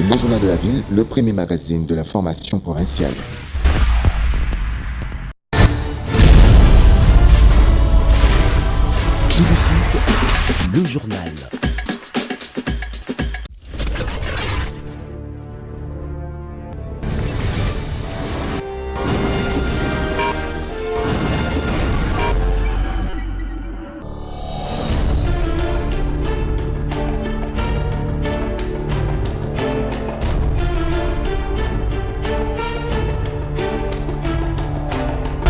Le Journal de la Ville, le premier magazine de l'information provinciale. Tout de suite, le journal.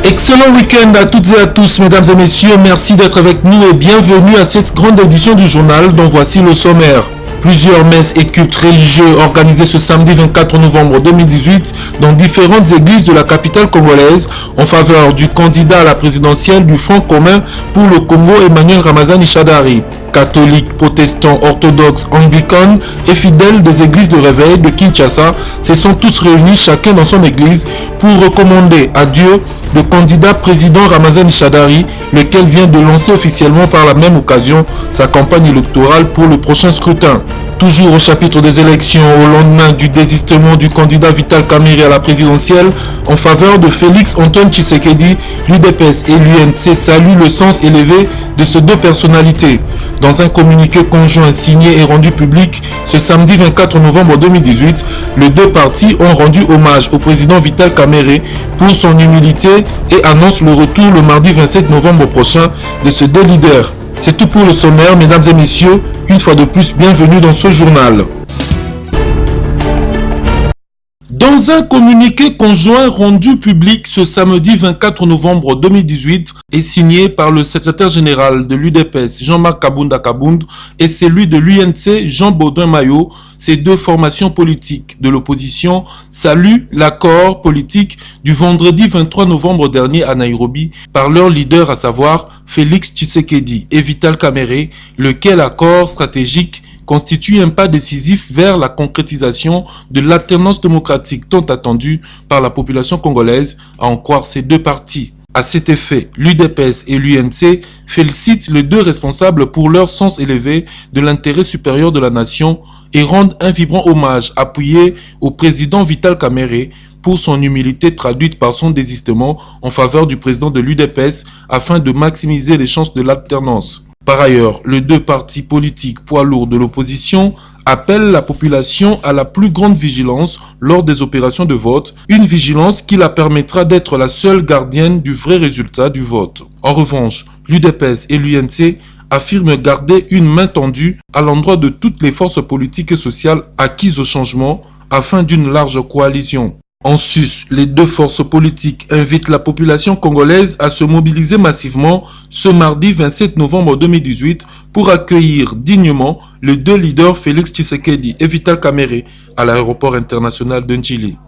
Excellent week-end à toutes et à tous, mesdames et messieurs. Merci d'être avec nous et bienvenue à cette grande édition du journal dont voici le sommaire. Plusieurs messes et cultes religieux organisés ce samedi 24 novembre 2018 dans différentes églises de la capitale congolaise en faveur du candidat à la présidentielle du Front commun pour le Congo, Emmanuel Ramazani Shadari. Catholiques, protestants, orthodoxes, anglicans et fidèles des églises de réveil de Kinshasa se sont tous réunis chacun dans son église pour recommander à Dieu le candidat président Ramazani Shadari, lequel vient de lancer officiellement par la même occasion sa campagne électorale pour le prochain scrutin. Toujours au chapitre des élections, au lendemain du désistement du candidat Vital Kamerhe à la présidentielle en faveur de Félix Antoine Tshisekedi, l'UDPS et l'UNC saluent le sens élevé de ces deux personnalités. Dans un communiqué conjoint signé et rendu public ce samedi 24 novembre 2018, les deux partis ont rendu hommage au président Vital Kamerhe pour son humilité et annoncent le retour le mardi 27 novembre prochain de ces deux leaders. C'est tout pour le sommaire, mesdames et messieurs. Une fois de plus, bienvenue dans ce journal. Dans un communiqué conjoint rendu public ce samedi 24 novembre 2018 et signé par le secrétaire général de l'UDPS Jean-Marc Kabunda Kabound et celui de l'UNC Jean Baudouin Maillot, ces deux formations politiques de l'opposition saluent l'accord politique du vendredi 23 novembre dernier à Nairobi par leur leader, à savoir Félix Tshisekedi et Vital Kamerhe, lequel accord stratégique constitue un pas décisif vers la concrétisation de l'alternance démocratique tant attendue par la population congolaise, à en croire ces deux partis. À cet effet, l'UDPS et l'UNC félicitent les deux responsables pour leur sens élevé de l'intérêt supérieur de la nation et rendent un vibrant hommage appuyé au président Vital Kamerhe pour son humilité traduite par son désistement en faveur du président de l'UDPS afin de maximiser les chances de l'alternance. Par ailleurs, les deux partis politiques poids lourds de l'opposition appellent la population à la plus grande vigilance lors des opérations de vote, une vigilance qui la permettra d'être la seule gardienne du vrai résultat du vote. En revanche, l'UDPS et l'UNC affirment garder une main tendue à l'endroit de toutes les forces politiques et sociales acquises au changement afin d'une large coalition. En sus, les deux forces politiques invitent la population congolaise à se mobiliser massivement ce mardi 27 novembre 2018 pour accueillir dignement les deux leaders Félix Tshisekedi et Vital Kamerhe à l'aéroport international de Njili.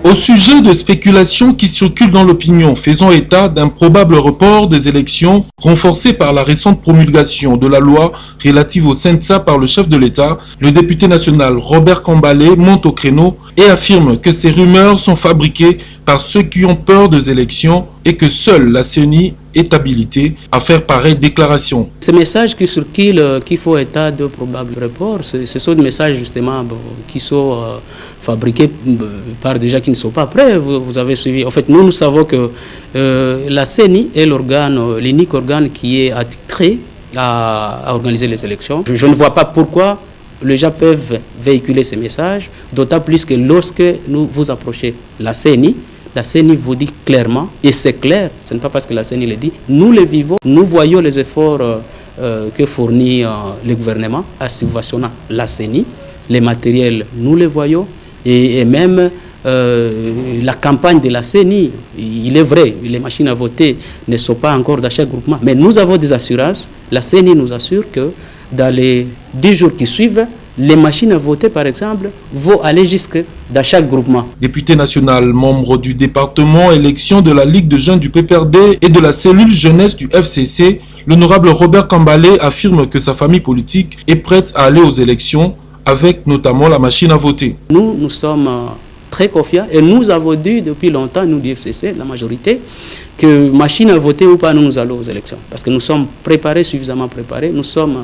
Au sujet de spéculations qui circulent dans l'opinion faisant état d'un probable report des élections renforcé par la récente promulgation de la loi relative au CENSA par le chef de l'État, le député national Robert Kambale monte au créneau et affirme que ces rumeurs sont fabriquées par ceux qui ont peur des élections et que seule la CENI est habilitée à faire pareille déclaration. Ces messages qui circulent, qui font état de probables reports, ce sont des messages justement qui sont fabriqués par des gens qui ne sont pas prêts. Vous avez suivi. En fait, nous savons que la CENI est l'unique organe qui est attitré à organiser les élections. Je ne vois pas pourquoi les gens peuvent véhiculer ces messages, d'autant plus que lorsque vous approchez la CENI vous dit clairement, et c'est clair, ce n'est pas parce que la CENI le dit, nous les vivons, nous voyons les efforts que fournit le gouvernement en subventionnant la CENI, les matériels, nous les voyons, et même la campagne de la CENI, il est vrai, les machines à voter ne sont pas encore dans chaque groupement, mais nous avons des assurances, la CENI nous assure que dans les 10 jours qui suivent, les machines à voter, par exemple, vont aller jusque dans chaque groupement. Député national, membre du département élection de la Ligue de jeunes du PPRD et de la cellule jeunesse du FCC, l'honorable Robert Kambale affirme que sa famille politique est prête à aller aux élections avec notamment la machine à voter. Nous sommes très confiants. Et nous avons dit depuis longtemps, nous, du FCC, la majorité, que machine à voter ou pas, nous allons aux élections. Parce que nous sommes préparés, suffisamment préparés. Nous sommes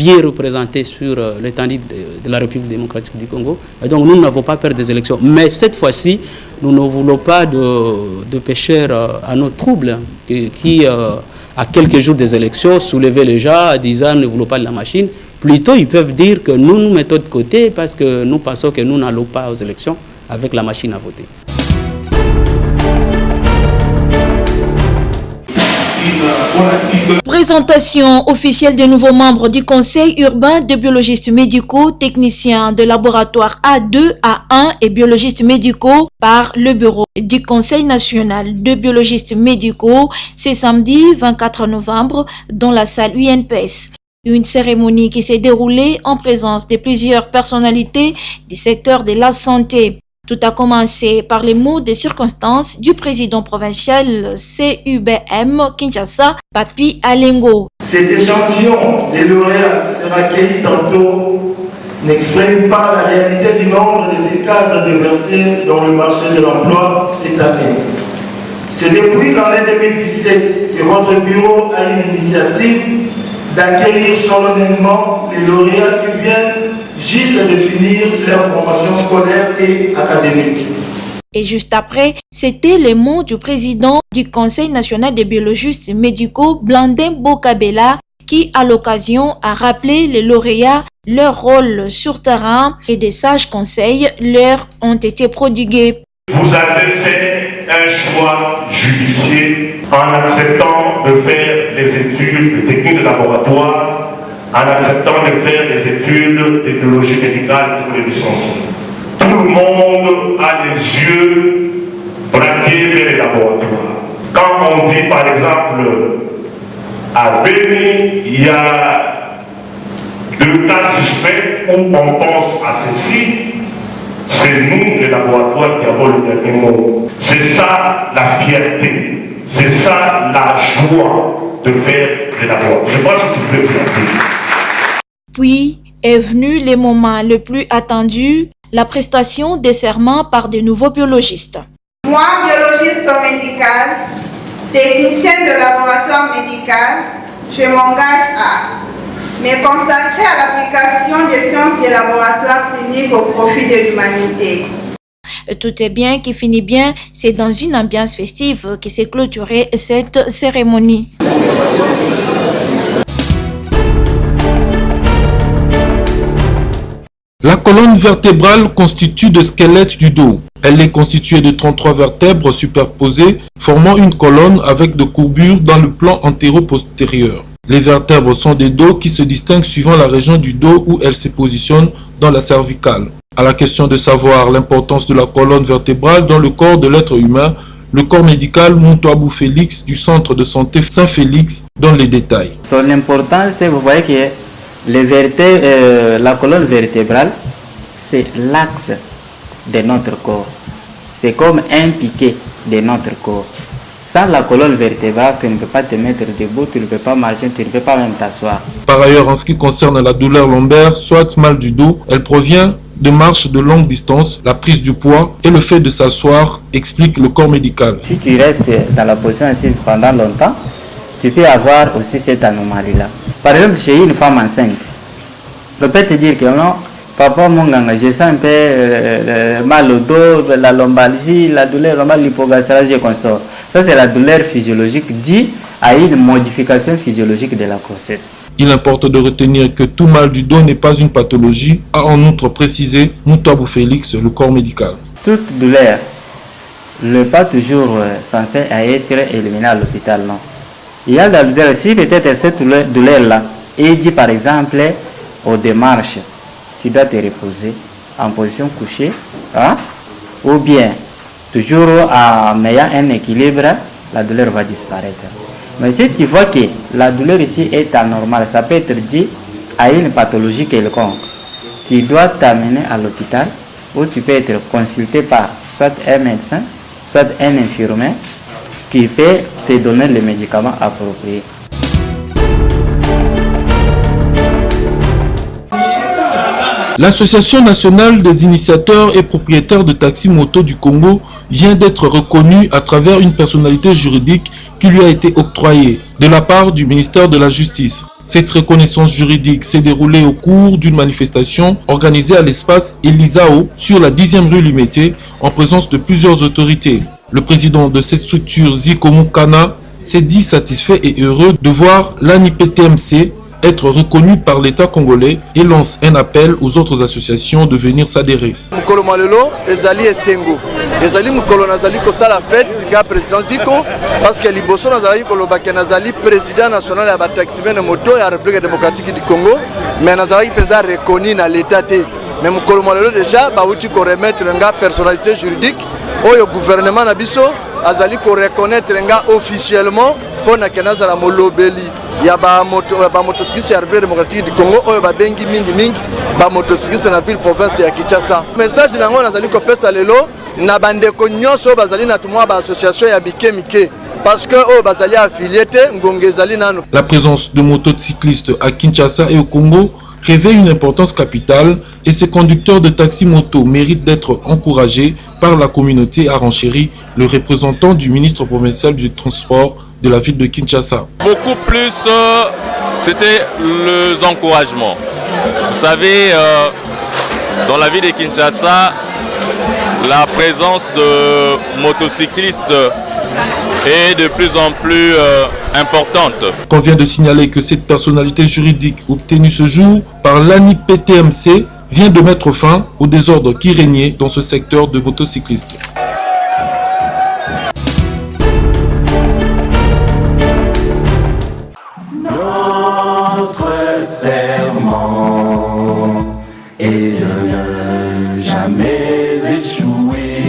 bien représentés sur l'étendue de la République démocratique du Congo. Et donc nous n'avons pas peur des élections. Mais cette fois-ci, nous ne voulons pas de pécheurs à nos troubles qui à quelques jours des élections, soulever les gens en disant ne voulons pas de la machine. Plutôt, ils peuvent dire que nous nous mettons de côté parce que nous pensons que nous n'allons pas aux élections avec la machine à voter. Présentation officielle des nouveaux membres du Conseil urbain de biologistes médicaux, techniciens de laboratoire A2, A1 et biologistes médicaux par le bureau du Conseil national de biologistes médicaux. C'est samedi 24 novembre dans la salle UNPS. Une cérémonie qui s'est déroulée en présence de plusieurs personnalités du secteur de la santé. Tout a commencé par les mots de circonstances du président provincial CUBM Kinshasa, Papi Alengo. Cet échantillon des lauréats qui sera accueilli tantôt n'exprime pas la réalité du nombre de ces cadres déversés dans le marché de l'emploi cette année. C'est depuis l'année 2017 que votre bureau a eu l'initiative d'accueillir solennellement les lauréats qui viennent juste de finir leur formation scolaire et académique. Et juste après, c'était les mots du président du Conseil national des biologistes médicaux, Blandin Bokabela, qui, à l'occasion, a rappelé les lauréats leur rôle sur terrain et des sages conseils leur ont été prodigués. Vous avez fait un choix judicieux en acceptant de faire les études de technique de laboratoire, en acceptant de faire les études de biologie médicale pour les licenciés. Tout le monde a les yeux braqués vers les laboratoires. Quand on dit par exemple à Béni, il y a 2 cas suspects où on pense à ceci, c'est nous, les laboratoires, qui avons le dernier mot. C'est ça la fierté, c'est ça la joie de faire les laboratoires. Je pense que tu peux fierté. Puis est venu le moment le plus attendu, la prestation des serments par de nouveaux biologistes. Moi, biologiste médical, technicien de laboratoire médical, je m'engage à me consacrer à l'application des sciences des laboratoires cliniques au profit de l'humanité. Tout est bien qui finit bien, c'est dans une ambiance festive qui s'est clôturée cette cérémonie. La colonne vertébrale constitue le squelette du dos. Elle est constituée de 33 vertèbres superposées, formant une colonne avec de courbures dans le plan antéro-postérieur. Les vertèbres sont des dos qui se distinguent suivant la région du dos où elles se positionnent dans la cervicale. À la question de savoir l'importance de la colonne vertébrale dans le corps de l'être humain, le corps médical Moutouabou Félix du centre de santé Saint-Félix donne les détails. Son importance, c'est vous voyez que la colonne vertébrale, c'est l'axe de notre corps. C'est comme un piquet de notre corps. Sans la colonne vertébrale, tu ne peux pas te mettre debout, tu ne peux pas marcher, tu ne peux pas même t'asseoir. Par ailleurs, en ce qui concerne la douleur lombaire, soit mal du dos, elle provient de marches de longue distance, la prise du poids et le fait de s'asseoir, explique le corps médical. Si tu restes dans la position assise pendant longtemps, tu peux avoir aussi cette anomalie-là. Par exemple, chez une femme enceinte, on peut te dire que non, papa, mon ganga, je sens un peu mal au dos, la lombalgie, la douleur lombale, l'hypogastralgie et consort. Ça, c'est la douleur physiologique due à une modification physiologique de la grossesse. Il importe de retenir que tout mal du dos n'est pas une pathologie, a en outre précisé Moutouabou Félix, le corps médical. Toute douleur n'est pas toujours censée être éliminée à l'hôpital, non. Il y a la douleur, si peut-être cette douleur-là est dit par exemple aux démarches, tu dois te reposer en position couchée, hein? Ou bien toujours en ayant un équilibre, la douleur va disparaître. Mais si tu vois que la douleur ici est anormale, ça peut être dit à une pathologie quelconque, tu dois t'amener à l'hôpital où tu peux être consulté par soit un médecin, soit un infirmier qui peut te donner les médicaments appropriés. L'Association nationale des initiateurs et propriétaires de taxis moto du Congo vient d'être reconnue à travers une personnalité juridique qui lui a été octroyée de la part du ministère de la Justice. Cette reconnaissance juridique s'est déroulée au cours d'une manifestation organisée à l'espace Elisao sur la 10e rue Limité en présence de plusieurs autorités. Le président de cette structure, Zikomu Kana, s'est dit satisfait et heureux de voir l'ANIPTMC être reconnu par l'État congolais et lance un appel aux autres associations de venir s'adhérer. Mukolo malelo ezali esengo ezali mukolo nazali kosala fête singa président Ziko parce que liboso nazali kolobaka nazali président national ya bataximen moto ya République démocratique du Congo mais nazali pesa reconnu na l'État te mais mukolo malelo déjà bauti ko remettre nga personnalité juridique oyo gouvernement na biso azali ko reconnaître nga officiellement pona kenazala molobeli ya ba motocycliste ya République démocratique du Congo oyo ba bengi mingi ba motocycliste na ville province ya Kinshasa. Message nango nazali ko pesa lelo na bandeko nyonso bazali na tumwa ba association ya mike parce que oyo bazali affilié te ngongezali nano. La présence de motocyclistes à Kinshasa et au Congo revêt une importance capitale et ces conducteurs de taxi moto méritent d'être encouragés par la communauté, a renchéri le représentant du ministre provincial du transport de la ville de Kinshasa. Beaucoup plus, c'était les encouragements. Vous savez, dans la ville de Kinshasa, la présence de motocyclistes est de plus en plus importante. Il convient de signaler que cette personnalité juridique obtenue ce jour par l'ANIPTMC vient de mettre fin au désordre qui régnait dans ce secteur de motocyclistes. Notre serment est de ne jamais échouer.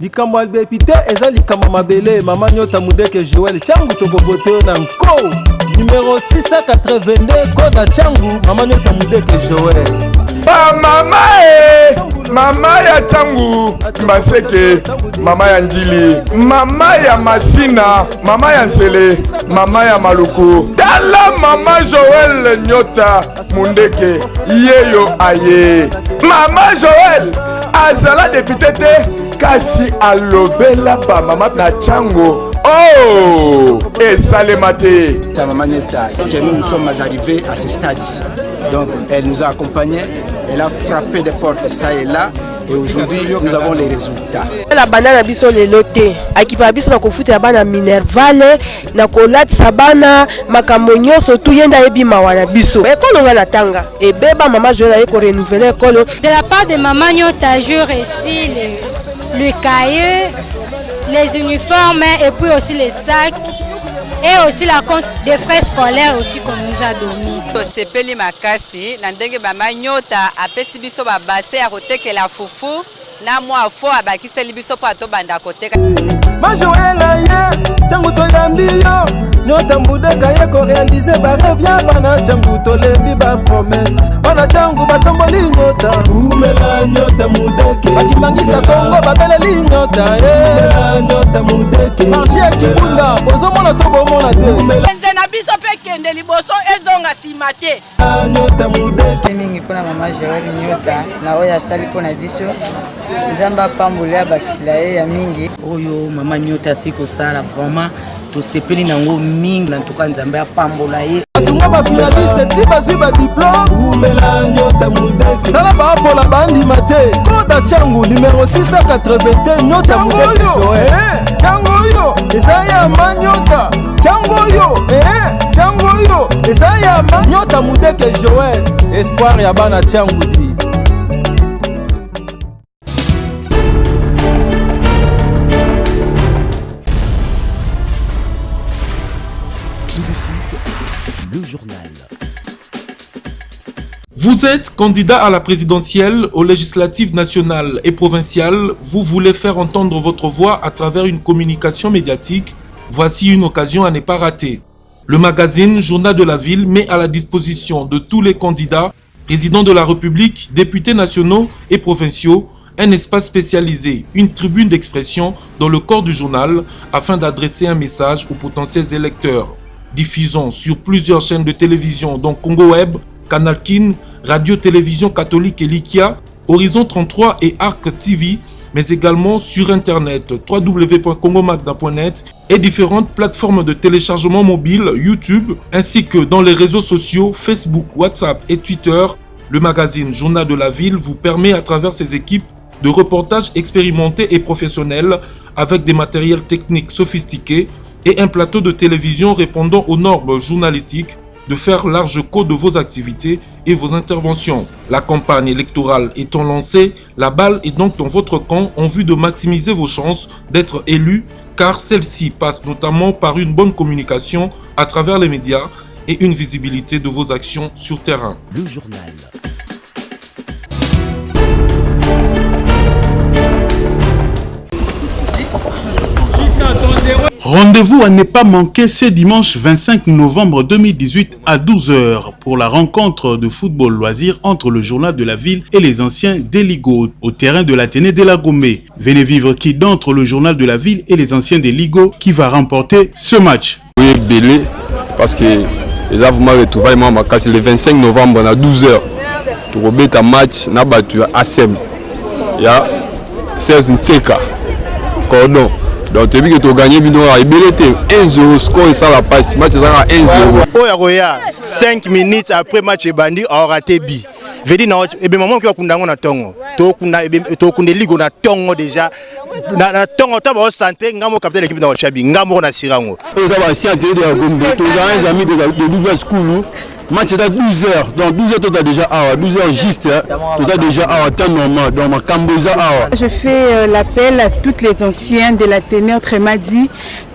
Likambo albepite eza likambo mabele mama nyota mudeke Joël changu toko voter na nko numéro 682 koda changu mama nyota mudeke Joël ba mama mama ya changu Mbaseke, mama ya Njili, mama ya Masina, mama ya Nsele, mama ya Maluku, tala mama Joël Nyota Mundeke yeyo aye. Mama Joël azala député te kasi alobela ba mama na chango. Oh, et Salemate. Sa maman Nyota, que nous sommes arrivés à ce stade ici. Donc elle nous a accompagnés, elle a frappé des portes ça et là. Et aujourd'hui, nous avons les résultats. La banane biso le loté. Akipa biso na kofuta bana Minervale, na kolati sabana makamonyo surtout yenda ebi mawana biso. Ekolo ngala tanga. Et beba maman Joël ko renouveler ekolo. De la part de maman Nyota, je reçu le cahier, les uniformes et puis aussi les sacs. Et aussi la compte des frais scolaires aussi qu'on nous a donné. Sepeli makasi na ndenge mama Nyota apesi biso ba basse ya kotekela fufu na mwa fo abakiseli biso po ato banda koteka. Ma Joël aye changu to yambiyo Nyota mbudeka ye ko réaliser ba revient bana changu to lembi ba promesse bana changu batomboli Nyota umela Nyota mudeke bakimangisa Kongo babeleli Nyota Nyota mudeke marché kibunda bozomona to bomona te nze na biso pe kende liboso ezonga simate Nyota mudeke mingi pona mama Joël Nyota na oya sali pona viso nzamba pambula bakisila ya mingi oyo mama Nyota siko sala vraiment to sepeli nango mingi na tuka nzamba ya pambola ye asunga ba finaliste ti bazwi ba diplôme umela Nyota mudeke tala ba pola bandi mate koda changu numéro 681 Nyota mudeke Joël changu yo ezaya manyota changu yo changu yo ezaya Nyota mudeke Joël espoir ya bana changu di. Le journal. Vous êtes candidat à la présidentielle, aux législatives nationales et provinciales. Vous voulez faire entendre votre voix à travers une communication médiatique. Voici une occasion à ne pas rater. Le magazine Journal de la Ville met à la disposition de tous les candidats, présidents de la République, députés nationaux et provinciaux, un espace spécialisé, une tribune d'expression dans le corps du journal afin d'adresser un message aux potentiels électeurs. Diffusant sur plusieurs chaînes de télévision dont Congo Web, Canal Kin, Radio-Télévision Catholique Elikia, Horizon 33 et Arc TV, mais également sur internet www.congomagda.net et différentes plateformes de téléchargement mobile YouTube, ainsi que dans les réseaux sociaux Facebook, WhatsApp et Twitter. Le magazine Journal de la Ville vous permet à travers ses équipes de reportages expérimentés et professionnels avec des matériels techniques sophistiqués et un plateau de télévision répondant aux normes journalistiques de faire large cours de vos activités et vos interventions. La campagne électorale étant lancée, la balle est donc dans votre camp en vue de maximiser vos chances d'être élu, car celle-ci passe notamment par une bonne communication à travers les médias et une visibilité de vos actions sur terrain. Le journal. Rendez-vous à ne pas manquer ce dimanche 25 novembre 2018 à 12h pour la rencontre de football loisir entre le journal de la ville et les anciens des Ligo au terrain de l'Athénée de la Gombe. Venez vivre qui d'entre le journal de la ville et les anciens des Ligo qui va remporter ce match. Oui, Belé, parce que les avons retrouvé le 25 novembre à 12h. Pour un match, na battu à Sem. Il y a 16 Ntseka, Cordon. Donc tu as vu que tu as gagné 1-0 score et ça va passer. Match à 1-0. 5 minutes après match bandi a raté bi. Vedi na ebe moment que kundango na tongo. To kunde ligo na tongo déjà. Na tongo ta ba santé ngamo capitaine l'équipe na Chabi ngamo na sirango. Nous avons ancien de la Gombe, tous les amis de Louga School. Match est à 12h, donc 12h tout a déjà 12h juste, tout a déjà à temps normal, donc ma Camboza. Je fais l'appel à tous les anciens de l'Athénée Tremadi,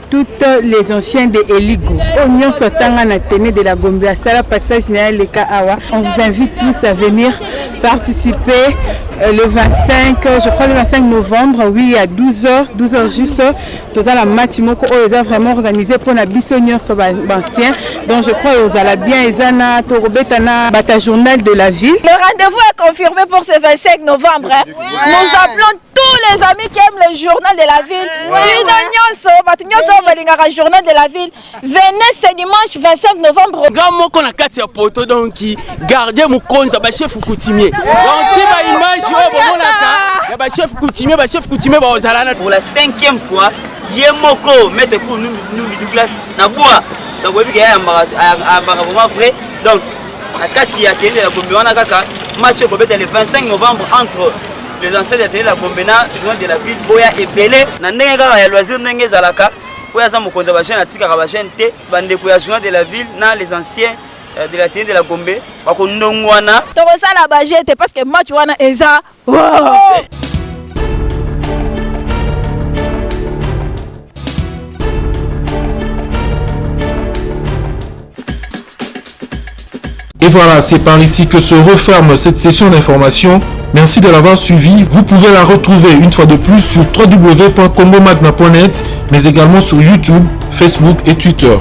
toutes les anciens de Eligo. Oignon Sotanga Athénée de la Gombe, à Sala Passage Général Leka Awa. On vous invite tous à venir participer le 25, je crois le 25 novembre, oui, à 12h juste. Tout à la match moko ils ont vraiment organisé pour la Bissonion sur l'ancien. Donc je crois que vous allez bien, Ezana, Torobetana, Bata Journal de la Ville. Le rendez-vous est confirmé pour ce 25 novembre. Hein. Nous appelons tous les amis qui aiment le journal de la ville. Journal de la ville. Venez ce dimanche 25 novembre. Gamo qu'on a 4 poteaux donc qui gardien mon konza ba chef coutumier. Donc si ba image yo ba chef coutumier ba ozalana pour la 5e fois Yemoko mettre pour nous Douglas na bois. Donc oui que ya vraiment vrai. Donc la 4 ya télé la Gombe wana kaka match ko beta le 25 novembre entre les anciens de la télé la Gombe na journal de la ville Boya et Belé na ndenge kaka ya loisir ndenge zalaka. Pour les anciens de la ville, les anciens de la télé de la Gombe, parce que match wana eza. Et voilà, c'est par ici que se referme cette session d'information. Merci de l'avoir suivi. Vous pouvez la retrouver une fois de plus sur www.congomagna.net, mais également sur YouTube, Facebook et Twitter.